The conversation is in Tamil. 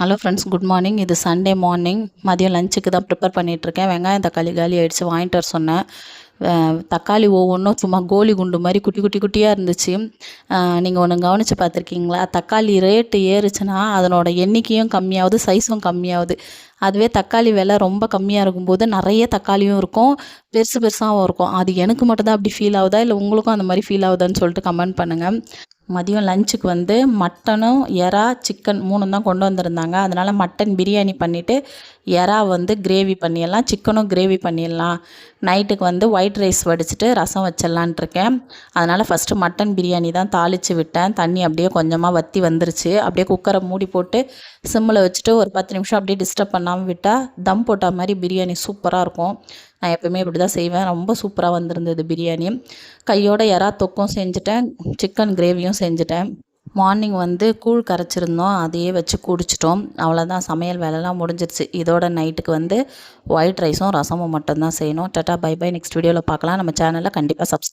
Hello friends, good morning. இது சண்டே மார்னிங். மதியம் லஞ்சுக்கு தான் ப்ரிப்பேர் பண்ணிகிட்ருக்கேன். வெங்காயம் தக்காளி காலி ஆகிடுச்சு, வாங்கிட்டு வர சொன்னேன். தக்காளி ஒவ்வொன்றும் சும்மா கோலி குண்டு மாதிரி குட்டி குட்டி குட்டியாக இருந்துச்சு. நீங்கள் ஒன்று கவனித்து பார்த்துருக்கீங்களா? தக்காளி ரேட்டு ஏறுச்சுன்னா அதனோட எண்ணிக்கையும் கம்மியாகுது, சைஸும் கம்மியாகுது. அதுவே தக்காளி விலை ரொம்ப கம்மியாக இருக்கும்போது நிறைய தக்காளியும் இருக்கும், பெருசு பெருசாகவும் இருக்கும். அது எனக்கு மட்டும் தான் அப்படி ஃபீல் ஆகுதா, இல்லை உங்களுக்கும் அந்த மாதிரி ஃபீல் ஆகுதான்னு சொல்லிட்டு கமெண்ட் பண்ணுங்கள். மதியம் லஞ்சுக்கு வந்து மட்டனும் எறா சிக்கன் 3 தான் கொண்டு வந்திருந்தாங்க. அதனால் மட்டன் பிரியாணி பண்ணிவிட்டு எறா வந்து கிரேவி பண்ணிடலாம், சிக்கனும் கிரேவி பண்ணிடலாம். நைட்டுக்கு வந்து ஒயிட் ரைஸ் வடிச்சிட்டு ரசம் வச்சிடலான்ட்ருக்கேன். அதனால் ஃபஸ்ட்டு மட்டன் பிரியாணி தான் தாளித்து விட்டேன். தண்ணி அப்படியே கொஞ்சமாக வற்றி வந்துருச்சு. அப்படியே குக்கரை மூடி போட்டு சிம்மில் வச்சுட்டு ஒரு 10 நிமிஷம் அப்படியே டிஸ்டர்ப் பண்ணாமல் விட்டால் தம் போட்ட மாதிரி பிரியாணி சூப்பராக இருக்கும். நான் எப்போவுமே இப்படி தான் செய்வேன். ரொம்ப சூப்பராக வந்திருந்தது பிரியாணி. கையோட எறா தொக்கும் செஞ்சுட்டேன், சிக்கன் கிரேவியும் செஞ்சுட்டேன். மார்னிங் வந்து கூழ் கரைச்சிருந்தோம், அதையே வச்சு குடிச்சிட்டோம். அவ்வளோதான், சமையல் வேலைலாம் முடிஞ்சிருச்சு. இதோட நைட்டுக்கு வந்து ஒயிட் ரைஸும் ரசமும் மட்டும்தான் செய்யணும். Tata bye by. நெக்ஸ்ட் வீடியோவில் பார்க்கலாம். நம்ம சேனலை கண்டிப்பாக